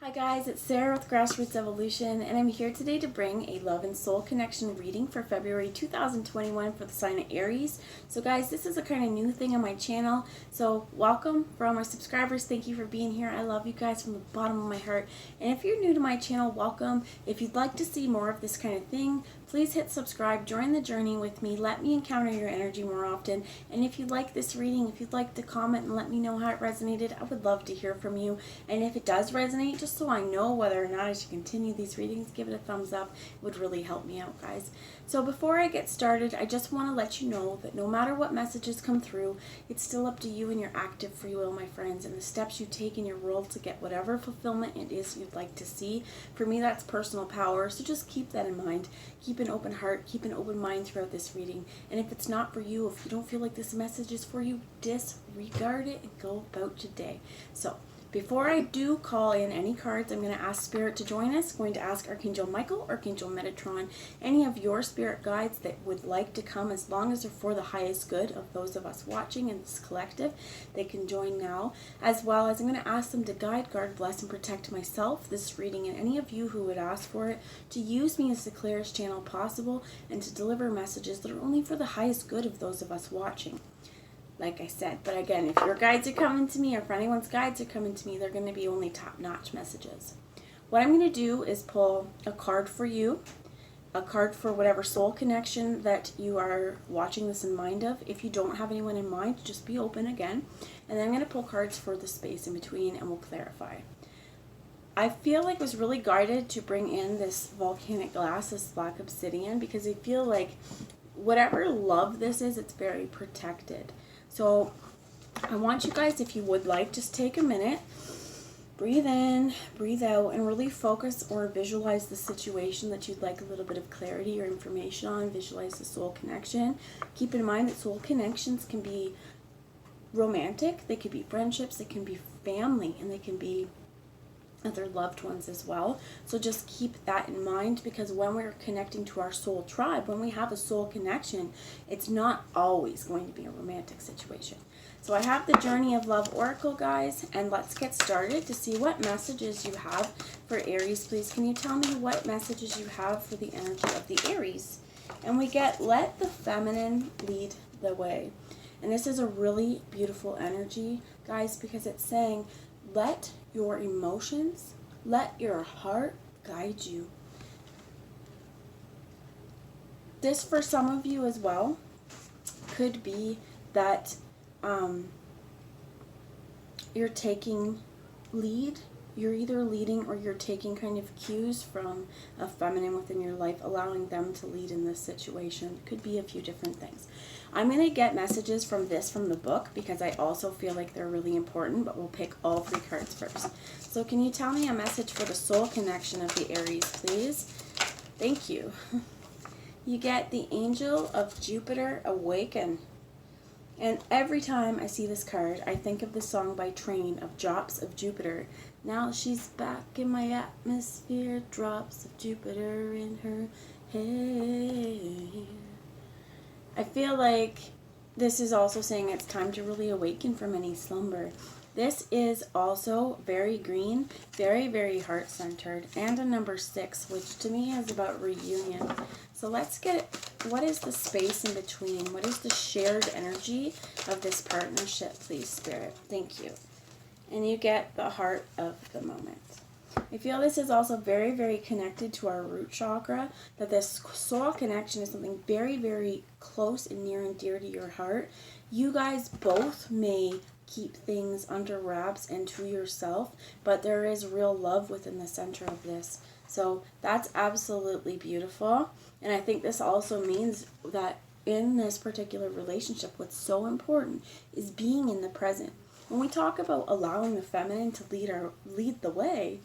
Hi guys, it's Sarah with Grassroots Evolution, and I'm here today to bring a love and soul connection reading for February 2021 for the sign of Aries. So guys, this is a kind of new thing on my channel, so welcome for all my subscribers. Thank you for being here. I love you guys from the bottom of my heart. And if you're new to my channel, welcome. If you'd like to see more of this kind of thing, please hit subscribe, join the journey with me, let me encounter your energy more often. And if you like this reading, if you'd like to comment and let me know how it resonated, I would love to hear from you. And if it does resonate, just so I know whether or not I should continue these readings, give it a thumbs up. It would really help me out, guys. So before I get started, I just want to let you know that no matter what messages come through, it's still up to you and your active free will, my friends, and the steps you take in your world to get whatever fulfillment it is you'd like to see. For me, that's personal power, so just keep that in mind. Keep an open heart, keep an open mind throughout this reading. And if it's not for you, if you don't feel like this message is for you, disregard it and go about your day. So before I do call in any cards, I'm going to ask Spirit to join us. I'm going to ask Archangel Michael, Archangel Metatron, any of your spirit guides that would like to come, as long as they're for the highest good of those of us watching in this collective, they can join now. As well as I'm going to ask them to guide, guard, bless, and protect myself, this reading, and any of you who would ask for it, to use me as the clearest channel possible and to deliver messages that are only for the highest good of those of us watching. Like I said, but again, if your guides are coming to me, or if anyone's guides are coming to me, they're going to be only top-notch messages. What I'm going to do is pull a card for you, a card for whatever soul connection that you are watching this in mind of. If you don't have anyone in mind, just be open again. And then I'm going to pull cards for the space in between, and we'll clarify. I feel like I was really guided to bring in this volcanic glass, this black obsidian, because I feel like whatever love this is, it's very protected. So I want you guys, if you would like, just take a minute, breathe in, breathe out, and really focus or visualize the situation that you'd like a little bit of clarity or information on. Visualize the soul connection. Keep in mind that soul connections can be romantic, they could be friendships, they can be family, and they can be other loved ones as well. So just keep that in mind, because when we're connecting to our soul tribe, when we have a soul connection, it's not always going to be a romantic situation. So I have the Journey of Love Oracle, guys, and let's get started to see what messages you have for Aries. Please, can you tell me what messages you have for the energy of the Aries? And we get, let the feminine lead the way. And this is a really beautiful energy, guys, because it's saying, let your emotions, let your heart guide you. This, for some of you as well, could be that you're taking lead. You're either leading or you're taking kind of cues from a feminine within your life, allowing them to lead in this situation. It could be a few different things. I'm going to get messages from the book, because I also feel like they're really important, but we'll pick all three cards first. So can you tell me a message for the soul connection of the Aries, please? Thank you. You get the Angel of Jupiter Awaken. And every time I see this card, I think of the song by Train of Drops of Jupiter. Now she's back in my atmosphere, drops of Jupiter in her hair. I feel like this is also saying it's time to really awaken from any slumber. This is also very green, very, very heart-centered, and a number 6, which to me is about reunion. So let's get, what is the space in between? What is the shared energy of this partnership, please, Spirit? Thank you. And you get the heart of the moment. I feel this is also very, very connected to our root chakra, that this soul connection is something very, very close and near and dear to your heart. You guys both may keep things under wraps and to yourself, but there is real love within the center of this. So that's absolutely beautiful. And I think this also means that in this particular relationship, what's so important is being in the present. When we talk about allowing the feminine to lead the way,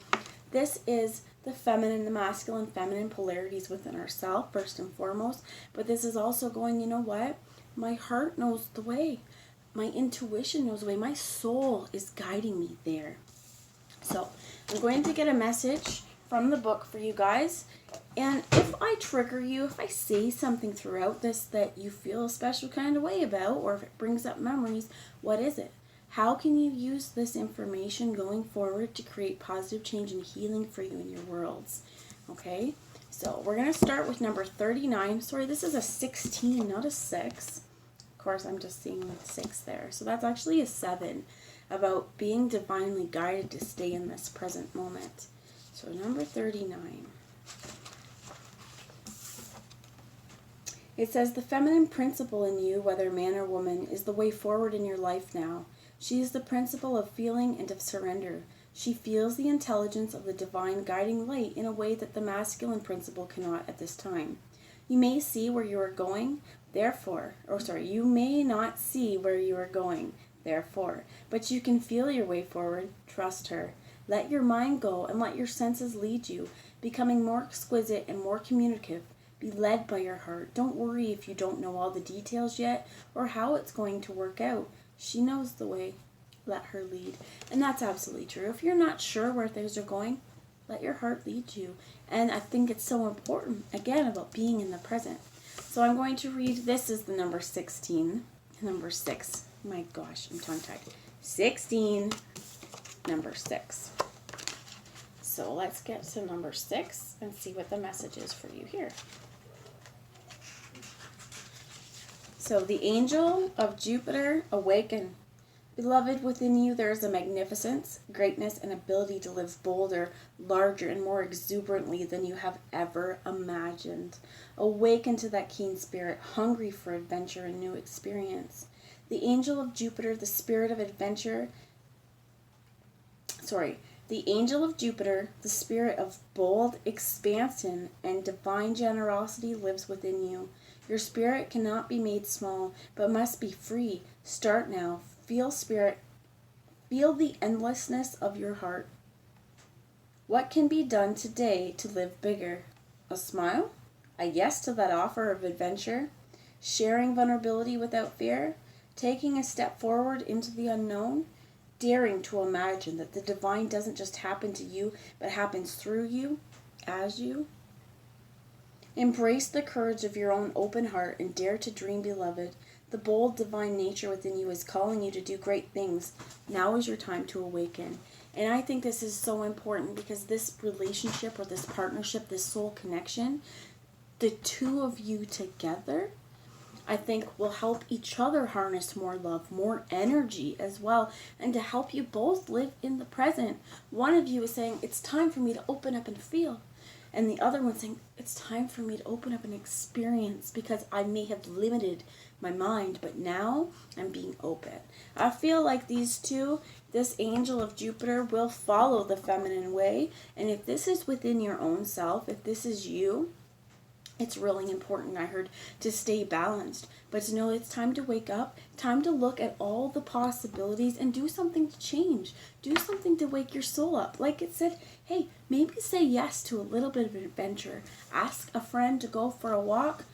this is the feminine, the masculine, feminine polarities within ourselves, first and foremost. But this is also going, you know what? My heart knows the way. My intuition knows the way. My soul is guiding me there. So I'm going to get a message from the book for you guys. And if I trigger you, if I say something throughout this that you feel a special kind of way about, or if it brings up memories, what is it? How can you use this information going forward to create positive change and healing for you in your worlds? Okay, so we're going to start with number 39. Sorry, this is a 16, not a 6. Of course, I'm just seeing 6 there. So that's actually a 7, about being divinely guided to stay in this present moment. So number 39. It says, the feminine principle in you, whether man or woman, is the way forward in your life now. She is the principle of feeling and of surrender. She feels the intelligence of the divine guiding light in a way that the masculine principle cannot at this time. You may see where you are going, you may not see where you are going, therefore, but you can feel your way forward. Trust her. Let your mind go and let your senses lead you, becoming more exquisite and more communicative. Be led by your heart. Don't worry if you don't know all the details yet or how it's going to work out. She knows the way. Let her lead. And that's absolutely true. If you're not sure where things are going, let your heart lead you. And I think it's so important, again, about being in the present. So I'm going to read, this is the number 16. Number 6. My gosh, I'm tongue-tied. 16. Number 6. So let's get to number 6 and see what the message is for you here. So the angel of Jupiter, awaken. Beloved, within you there is a magnificence, greatness, and ability to live bolder, larger, and more exuberantly than you have ever imagined. Awaken to that keen spirit, hungry for adventure and new experience. The angel of Jupiter, the spirit of adventure, the angel of Jupiter, the spirit of bold expansion and divine generosity lives within you. Your spirit cannot be made small, but must be free. Start now. Feel spirit. Feel the endlessness of your heart. What can be done today to live bigger? A smile? A yes to that offer of adventure? Sharing vulnerability without fear? Taking a step forward into the unknown? Daring to imagine that the divine doesn't just happen to you, but happens through you, as you? Embrace the courage of your own open heart and dare to dream, beloved. The bold divine nature within you is calling you to do great things. Now is your time to awaken. And I think this is so important because this relationship or this partnership, this soul connection, the two of you together, I think will help each other harness more love, more energy as well, and to help you both live in the present. One of you is saying, it's time for me to open up and feel. And the other one saying, it's time for me to open up and experience because I may have limited my mind, but now I'm being open. I feel like these two, this angel of Jupiter, will follow the feminine way. And if this is within your own self, if this is you, it's really important, I heard, to stay balanced. But to know it's time to wake up, time to look at all the possibilities and do something to change. Do something to wake your soul up. Like it said, hey, maybe say yes to a little bit of an adventure. Ask a friend to go for a walk.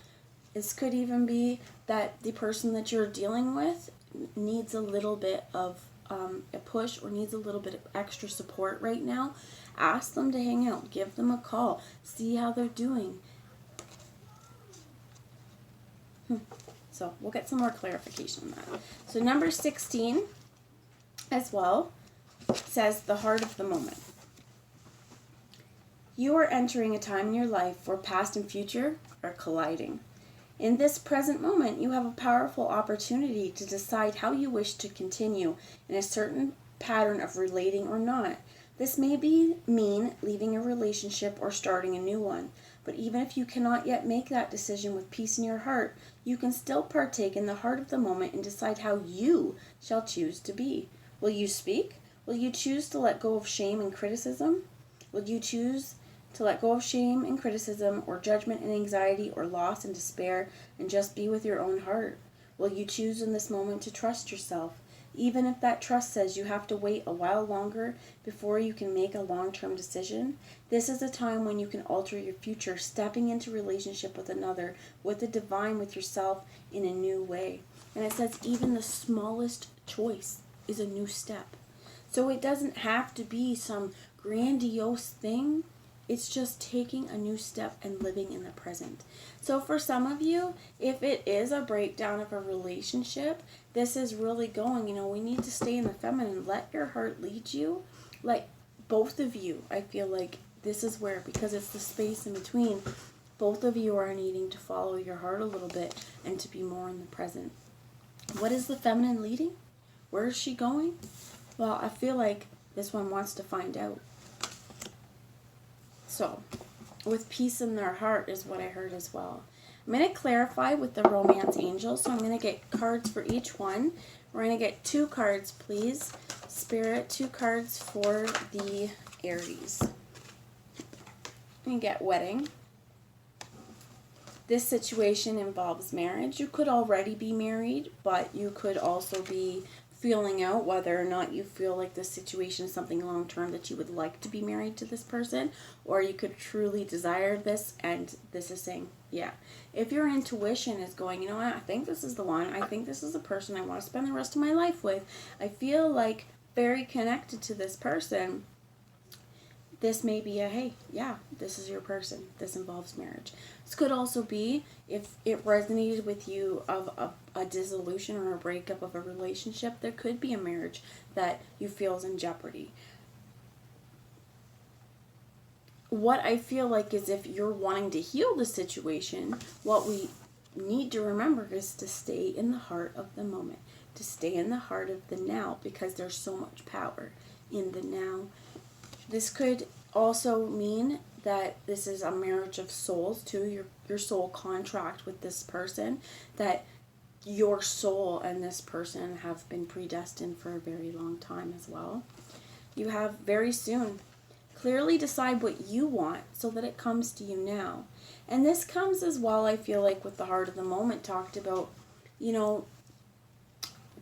This could even be that the person that you're dealing with needs a little bit of a push or needs a little bit of extra support right now. Ask them to hang out. Give them a call. See how they're doing. So we'll get some more clarification on that. So number 16 as well says the heart of the moment. You are entering a time in your life where past and future are colliding. In this present moment, you have a powerful opportunity to decide how you wish to continue in a certain pattern of relating or not. This may mean leaving a relationship or starting a new one. But even if you cannot yet make that decision with peace in your heart, you can still partake in the heart of the moment and decide how you shall choose to be. Will you speak? Will you choose to let go of shame and criticism? Will you choose to let go of shame and criticism or judgment and anxiety or loss and despair and just be with your own heart? Will you choose in this moment to trust yourself? Even if that trust says you have to wait a while longer before you can make a long-term decision, this is a time when you can alter your future, stepping into relationship with another, with the divine, with yourself in a new way. And it says even the smallest choice is a new step. So it doesn't have to be some grandiose thing. It's just taking a new step and living in the present. So for some of you, if it is a breakdown of a relationship, this is really going, we need to stay in the feminine. Let your heart lead you. Like both of you, I feel like this is where, because it's the space in between, both of you are needing to follow your heart a little bit and to be more in the present. What is the feminine leading? Where is she going? Well, I feel like this one wants to find out. So, with peace in their heart is what I heard as well. I'm going to clarify with the romance angel, so I'm going to get cards for each one. We're going to get 2 cards, please. Spirit, 2 cards for the Aries. And get wedding. This situation involves marriage. You could already be married, but you could also be feeling out whether or not you feel like this situation is something long-term that you would like to be married to this person, or you could truly desire this, and this is saying, yeah. If your intuition is going, you know what, I think this is the one, I think this is the person I want to spend the rest of my life with, I feel like very connected to this person, this may be a, hey, yeah, this is your person. This involves marriage. This could also be, if it resonated with you of a dissolution or a breakup of a relationship, there could be a marriage that you feel is in jeopardy. What I feel like is, if you're wanting to heal the situation, what we need to remember is to stay in the heart of the moment, to stay in the heart of the now, because there's so much power in the now. This could also mean that this is a marriage of souls too, your soul contract with this person, that your soul and this person have been predestined for a very long time as well. You have very soon. Clearly decide what you want so that it comes to you now. And this comes as well, I feel like, with the heart of the moment talked about,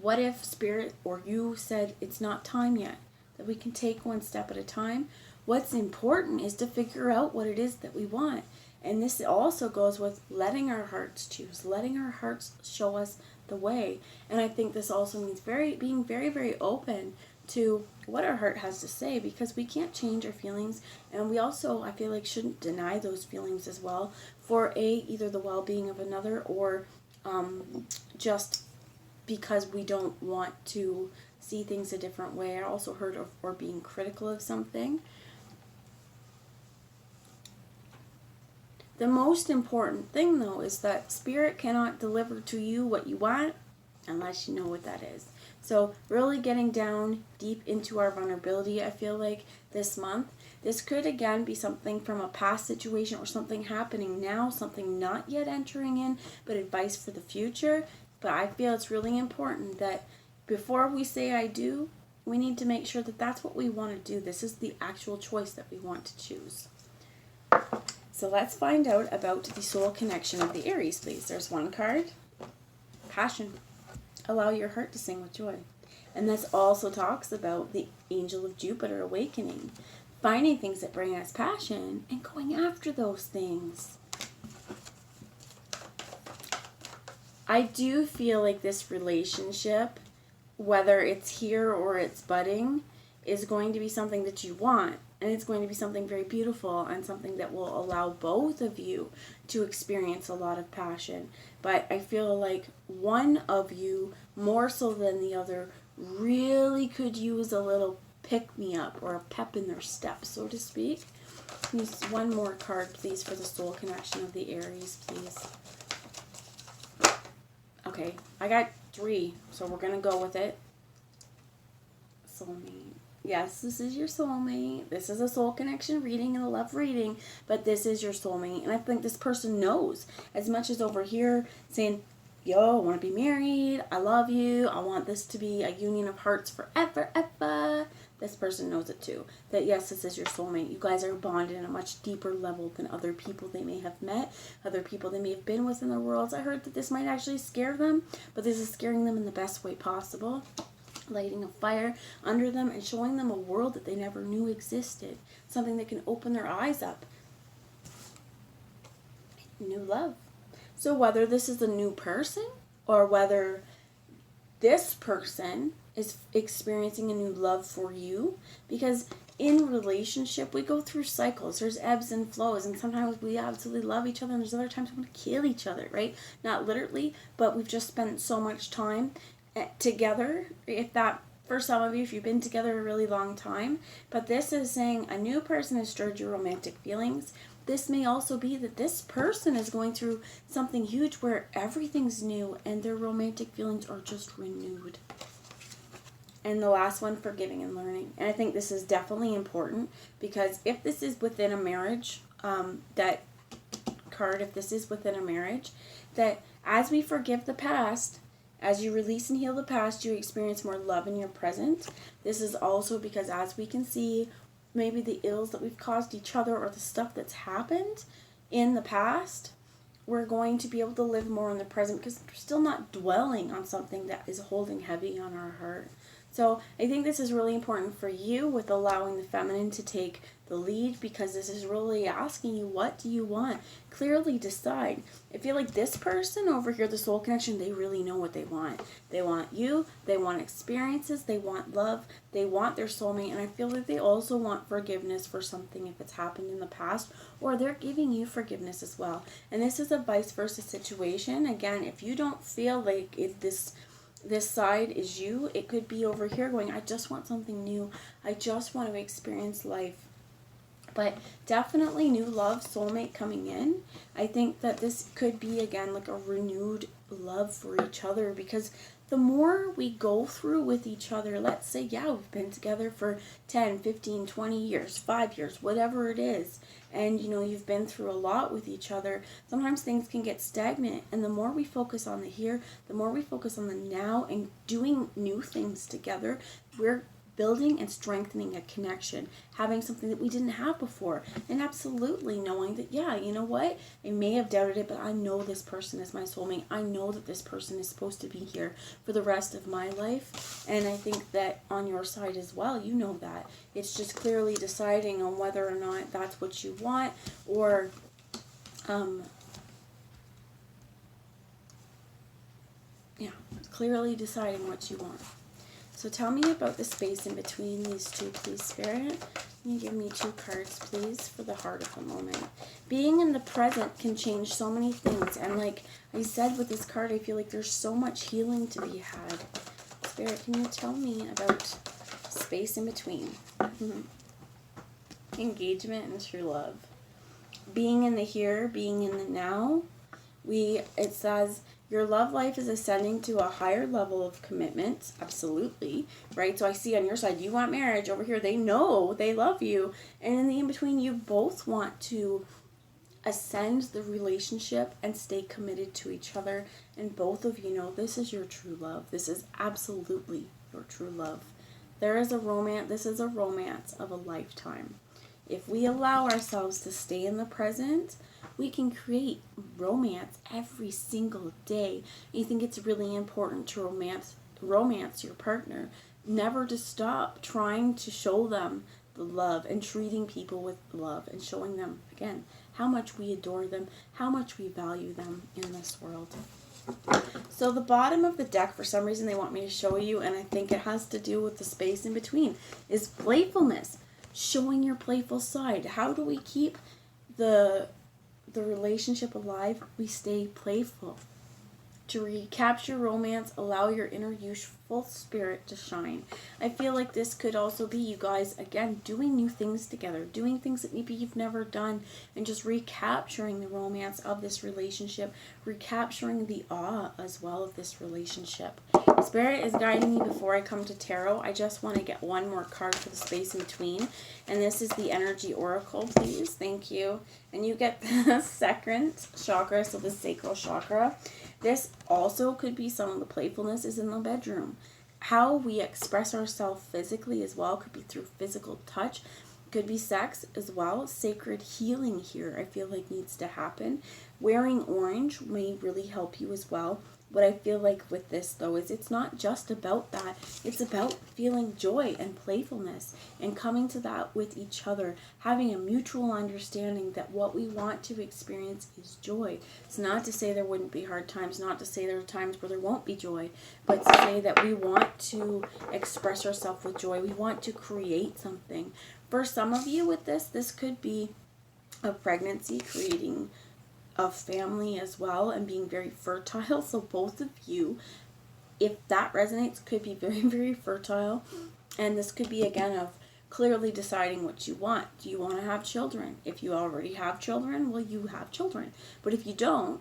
what if Spirit or you said it's not time yet? That we can take one step at a time. What's important is to figure out what it is that we want. And this also goes with letting our hearts choose, letting our hearts show us the way. And I think this also means being very, very open to what our heart has to say, because we can't change our feelings. And we also, I feel like, shouldn't deny those feelings as well for either the well-being of another, or just because we don't want to see things a different way. I also heard of or being critical of something. The most important thing, though, is that Spirit cannot deliver to you what you want unless you know what that is. So really getting down deep into our vulnerability, I feel like, this month. This could, again, be something from a past situation or something happening now, something not yet entering in, but advice for the future. But I feel it's really important that before we say I do, we need to make sure that that's what we want to do. This is the actual choice that we want to choose. So let's find out about the soul connection of the Aries, please. There's one card. Passion. Allow your heart to sing with joy. And this also talks about the angel of Jupiter awakening. Finding things that bring us passion and going after those things. I do feel like this relationship, whether it's here or it's budding, is going to be something that you want. And it's going to be something very beautiful and something that will allow both of you to experience a lot of passion. But I feel like one of you, more so than the other, really could use a little pick-me-up or a pep in their step, so to speak. Use one more card, please, for the soul connection of the Aries, please. Okay, I got 3, so we're going to go with it. Soulmate. Yes, this is your soulmate. This is a soul connection reading and a love reading, but this is your soulmate. And I think this person knows, as much as over here saying, yo, I want to be married, I love you, I want this to be a union of hearts forever, ever. This person knows it too. That yes, this is your soulmate. You guys are bonded on a much deeper level than other people they may have met, other people they may have been with in their worlds. I heard that this might actually scare them, but this is scaring them in the best way possible. Lighting a fire under them and showing them a world that they never knew existed. Something that can open their eyes up. New love. So whether this is a new person or whether this person is experiencing a new love for you, because in relationship, we go through cycles. There's ebbs and flows, and sometimes we absolutely love each other, and there's other times we want to kill each other, right? Not literally, but we've just spent so much time together. If that, for some of you, if you've been together a really long time, but this is saying a new person has stirred your romantic feelings. This may also be that this person is going through something huge where everything's new and their romantic feelings are just renewed. And the last one, forgiving and learning. And I think this is definitely important, because if this is within a marriage, that card, if this is within a marriage, that as we forgive the past, as you release and heal the past, you experience more love in your present. This is also because as we can see, maybe the ills that we've caused each other or the stuff that's happened in the past, we're going to be able to live more in the present because we're still not dwelling on something that is holding heavy on our heart. So I think this is really important for you with allowing the feminine to take the lead, because this is really asking you, what do you want? Clearly decide. I feel like this person over here, the soul connection, they really know what they want. They want you, they want experiences, they want love, they want their soulmate, and I feel like they also want forgiveness for something if it's happened in the past, or they're giving you forgiveness as well. And this is a vice versa situation. Again, if you don't feel like this side is you, it could be over here going, I just want something new. I just want to experience life. But definitely new love, soulmate coming in. I think that this could be, again, like a renewed love for each other, because the more we go through with each other, let's say, yeah, we've been together for 10, 15, 20 years, 5 years, whatever it is, and you've been through a lot with each other, sometimes things can get stagnant. And the more we focus on the here, the more we focus on the now and doing new things together, we're building and strengthening a connection, having something that we didn't have before, and absolutely knowing that, yeah, you know what, I may have doubted it, but I know this person is my soulmate. I know that this person is supposed to be here for the rest of my life, and I think that on your side as well, you know that. It's just clearly deciding on whether or not that's what you want, or clearly deciding what you want. So tell me about the space in between these two, please, Spirit. Can you give me 2 cards, please, for the heart of the moment? Being in the present can change so many things. And like I said with this card, I feel like there's so much healing to be had. Spirit, can you tell me about space in between? Engagement and true love. Being in the here, being in the now. It says, your love life is ascending to a higher level of commitment. Absolutely. Right? So I see on your side, you want marriage. Over here, they know they love you. And in the in-between, you both want to ascend the relationship and stay committed to each other. And both of you know this is your true love. This is absolutely your true love. There is a romance. This is a romance of a lifetime. If we allow ourselves to stay in the present, we can create romance every single day. You think it's really important to romance your partner. Never to stop trying to show them the love and treating people with love and showing them, again, how much we adore them, how much we value them in this world. So the bottom of the deck, for some reason they want me to show you, and I think it has to do with the space in between, is playfulness. Showing your playful side. How do we keep the relationship alive? We stay playful. To recapture romance, allow your inner youthful spirit to shine. I feel like this could also be you guys, again, doing new things together, doing things that maybe you've never done, and just recapturing the romance of this relationship, recapturing the awe as well of this relationship. Spirit is guiding me before I come to tarot. I just want to get one more card for the space in between, and this is the Energy Oracle, please. Thank you. And you get the second chakra, so the sacral chakra. This also could be some of the playfulness is in the bedroom. How we express ourselves physically as well could be through physical touch. Could be sex as well. Sacred healing here I feel like needs to happen. Wearing orange may really help you as well. What I feel like with this, though, is it's not just about that. It's about feeling joy and playfulness and coming to that with each other, having a mutual understanding that what we want to experience is joy. It's not to say there wouldn't be hard times, not to say there are times where there won't be joy, but to say that we want to express ourselves with joy. We want to create something. For some of you with this could be a pregnancy, creating a family as well, and being very fertile. So both of you, if that resonates, could be very, very fertile. And this could be, again, of clearly deciding what you want. Do you want to have children? If you already have children, well, you have children. But if you don't,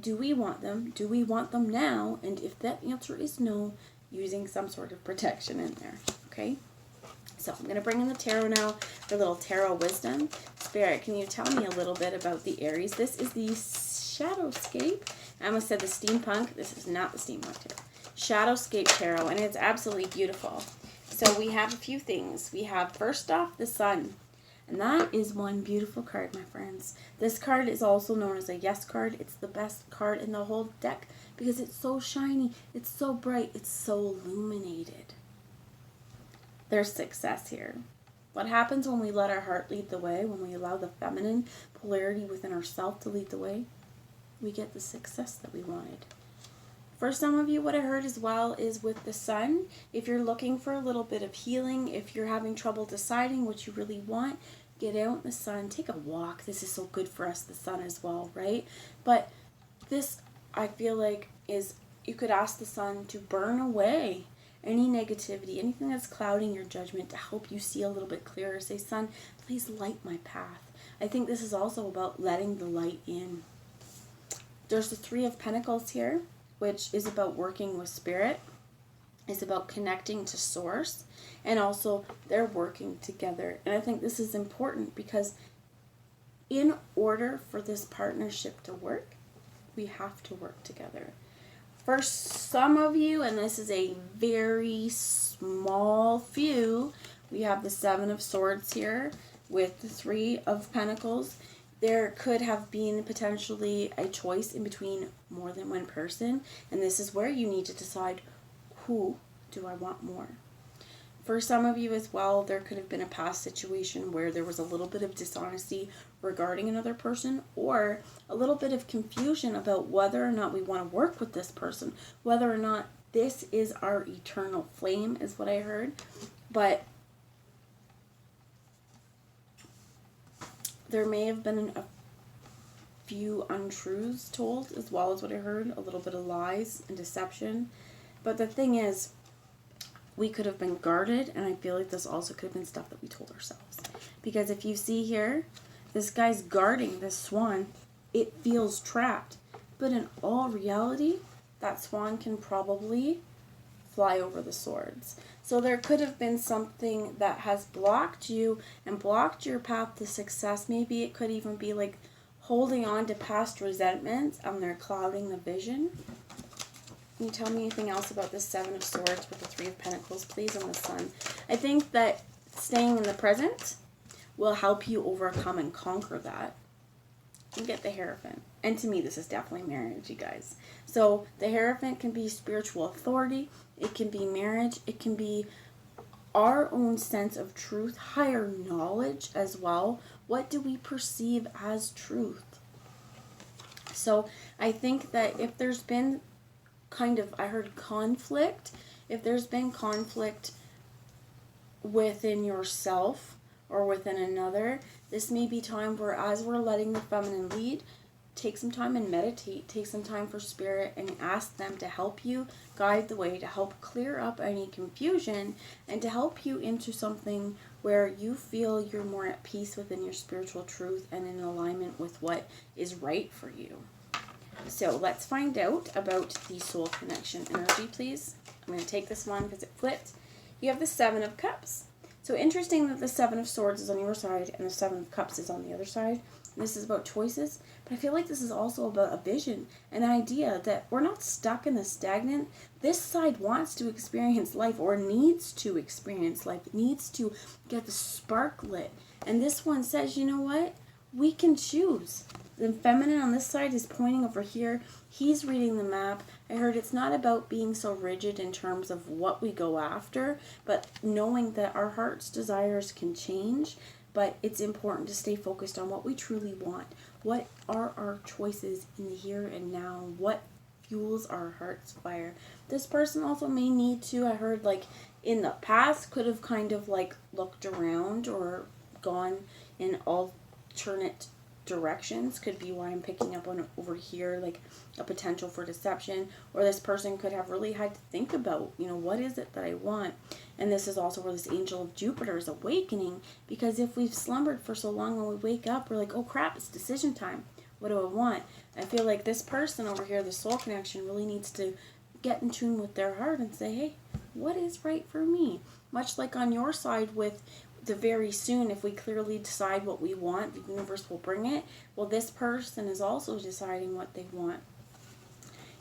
do we want them? Do we want them now? And if that answer is no, using some sort of protection in there, okay? So I'm going to bring in the tarot now for a little tarot wisdom. Spirit, can you tell me a little bit about the Aries? This is the Shadowscape. I almost said the steampunk. This is not the steampunk tarot. Shadowscape tarot, and it's absolutely beautiful. So we have a few things. We have, first off, the Sun. And that is one beautiful card, my friends. This card is also known as a yes card. It's the best card in the whole deck because it's so shiny, it's so bright, it's so illuminated. There's success here. What happens when we let our heart lead the way, when we allow the feminine polarity within ourselves to lead the way? We get the success that we wanted. For some of you, what I heard as well is with the Sun, if you're looking for a little bit of healing, if you're having trouble deciding what you really want, get out in the sun, take a walk. This is so good for us, the sun as well, right? But this, I feel like, is, you could ask the sun to burn away any negativity, anything that's clouding your judgment, to help you see a little bit clearer. Say, sun, please light my path. I think this is also about letting the light in. There's the Three of Pentacles here, which is about working with spirit. It's about connecting to source, and also they're working together. And I think this is important because in order for this partnership to work, we have to work together. For some of you, and this is a very small few, we have the Seven of Swords here with the Three of Pentacles. There could have been potentially a choice in between more than one person, and this is where you need to decide, who do I want more? For some of you as well, there could have been a past situation where there was a little bit of dishonesty regarding another person, or a little bit of confusion about whether or not we want to work with this person, whether or not this is our eternal flame, is what I heard. But there may have been a few untruths told, as well as what I heard, a little bit of lies and deception. But the thing is, we could have been guarded, and I feel like this also could have been stuff that we told ourselves. Because if you see here, this guy's guarding this swan, it feels trapped. But in all reality, that swan can probably fly over the swords. So there could have been something that has blocked you and blocked your path to success. Maybe it could even be like holding on to past resentments, and they're clouding the vision. Can you tell me anything else about this Seven of Swords with the Three of Pentacles, please, and the Sun? I think that staying in the present will help you overcome and conquer that. You get the Hierophant. And to me, this is definitely marriage, you guys. So the Hierophant can be spiritual authority. It can be marriage. It can be our own sense of truth, higher knowledge as well. What do we perceive as truth? So I think that if there's been kind of, I heard conflict, if there's been conflict within yourself or within another, this may be time where, as we're letting the feminine lead, take some time and meditate, take some time for spirit and ask them to help you guide the way, to help clear up any confusion, and to help you into something where you feel you're more at peace within your spiritual truth and in alignment with what is right for you. So let's find out about the soul connection energy, please. I'm going to take this one because it flipped. You have the Seven of Cups. So interesting that the Seven of Swords is on your side and the Seven of Cups is on the other side. And this is about choices, but I feel like this is also about a vision, an idea that we're not stuck in the stagnant. This side wants to experience life, or needs to experience life, needs to get the spark lit. And this one says, you know what? We can choose. The feminine on this side is pointing over here. He's reading the map. I heard it's not about being so rigid in terms of what we go after, but knowing that our heart's desires can change, but it's important to stay focused on what we truly want. What are our choices in the here and now? What fuels our heart's fire. This person also may need to, I heard, like, in the past, could have kind of, like, looked around or gone in alternate directions. Could be why I'm picking up on over here, like, a potential for deception. Or this person could have really had to think about, what is it that I want? And this is also where this angel of Jupiter is awakening, because if we've slumbered for so long, when we wake up, we're like, oh crap, it's decision time. What do I want? I feel like this person over here, the soul connection, really needs to get in tune with their heart and say, hey, what is right for me? Much like on your side with the very soon, if we clearly decide what we want, the universe will bring it. Well, this person is also deciding what they want.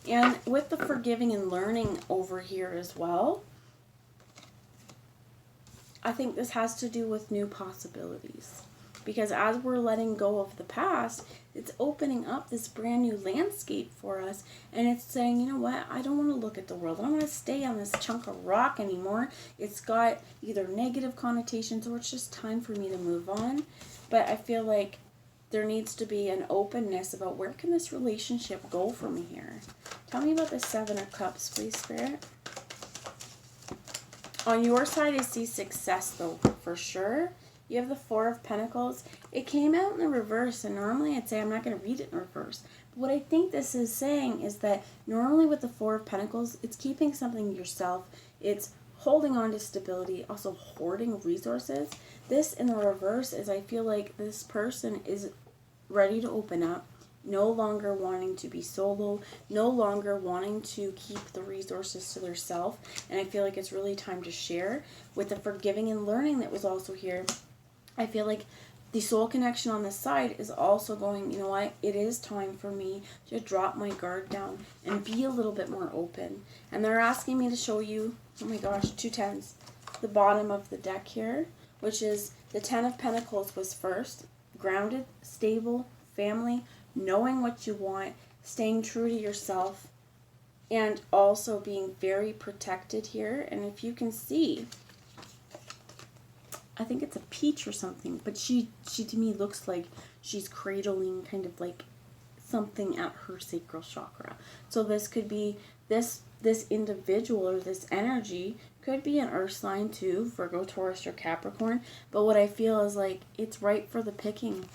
And with the forgiving and learning over here as well, I think this has to do with new possibilities. Because as we're letting go of the past, it's opening up this brand new landscape for us. And it's saying, you know what, I don't want to look at the world. I don't want to stay on this chunk of rock anymore. It's got either negative connotations or it's just time for me to move on. But I feel like there needs to be an openness about where can this relationship go from here. Tell me about the Seven of Cups, please, Spirit. On your side, I see success, though, for sure. You have the Four of Pentacles. It came out in the reverse, and normally I'd say I'm not going to read it in reverse. But what I think this is saying is that normally with the Four of Pentacles, it's keeping something yourself. It's holding on to stability, also hoarding resources. This in the reverse is I feel like this person is ready to open up, no longer wanting to be solo, no longer wanting to keep the resources to themselves. And I feel like it's really time to share. With the forgiving and learning that was also here, I feel like the soul connection on this side is also going, you know what, it is time for me to drop my guard down and be a little bit more open. And they're asking me to show you, oh my gosh, 2 tens, the bottom of the deck here, which is the Ten of Pentacles was first, grounded, stable, family, knowing what you want, staying true to yourself, and also being very protected here. And if you can see, I think it's a peach or something, but she to me looks like she's cradling kind of like something at her sacral chakra. So this could be this individual or this energy could be an earth sign too, Virgo, Taurus, or Capricorn. But what I feel is like it's ripe for the picking.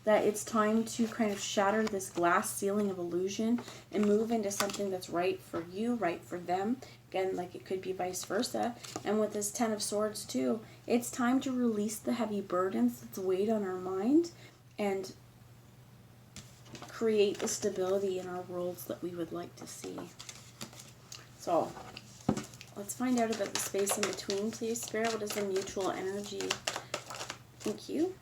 That it's time to kind of shatter this glass ceiling of illusion and move into something that's right for you, right for them. Again, like it could be vice versa. And with this Ten of Swords too, it's time to release the heavy burdens that's weighed on our mind and create the stability in our worlds that we would like to see. So, let's find out about the space in between, please, Spirit. What is the mutual energy? Thank you.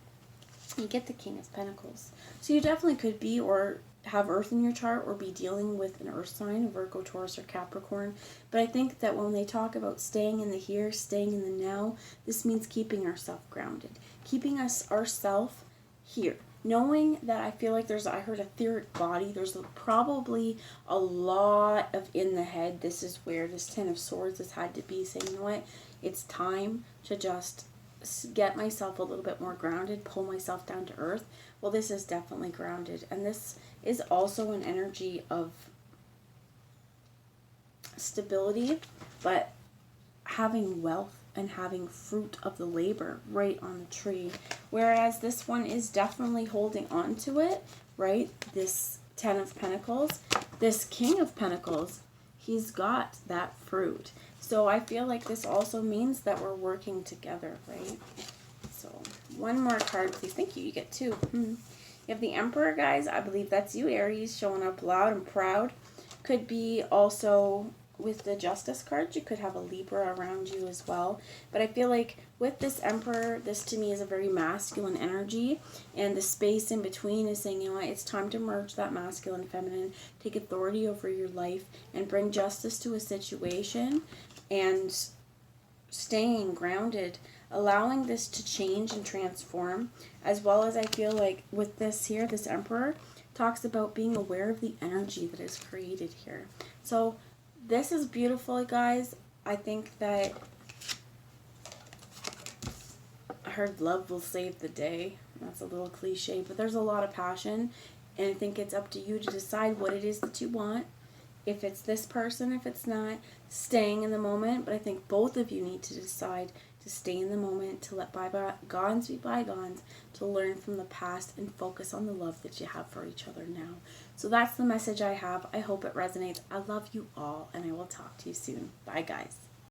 You get the King of Pentacles. So you definitely could be or have Earth in your chart or be dealing with an Earth sign, a Virgo, Taurus, or Capricorn. But I think that when they talk about staying in the here, staying in the now, this means keeping ourselves grounded. Keeping ourselves here. Knowing that I feel like I heard etheric body. There's probably a lot of in the head. This is where this Ten of Swords has had to be saying, you know what, it's time to just get myself a little bit more grounded, pull myself down to earth. Well, this is definitely grounded. And this is also an energy of stability, but having wealth and having fruit of the labor right on the tree. Whereas this one is definitely holding on to it, right? This Ten of Pentacles, this King of Pentacles, he's got that fruit. So I feel like this also means that we're working together, right? So one more card, please. Thank you. You get 2. You have the Emperor, guys. I believe that's you, Aries, showing up loud and proud. Could be also with the Justice card. You could have a Libra around you as well. But I feel like with this Emperor, this to me is a very masculine energy. And the space in between is saying, you know what, it's time to merge that masculine and feminine, take authority over your life, and bring justice to a situation. And staying grounded, allowing this to change and transform, as well as I feel like with this here, this Emperor talks about being aware of the energy that is created here. So this is beautiful, guys. I think that I heard love will save the day. That's a little cliche, but there's a lot of passion, and I think it's up to you to decide what it is that you want. if it's this person, if it's not, staying in the moment. But I think both of you need to decide to stay in the moment, to let bygones be bygones, to learn from the past and focus on the love that you have for each other now. So that's the message I have. I hope it resonates. I love you all, and I will talk to you soon. Bye, guys.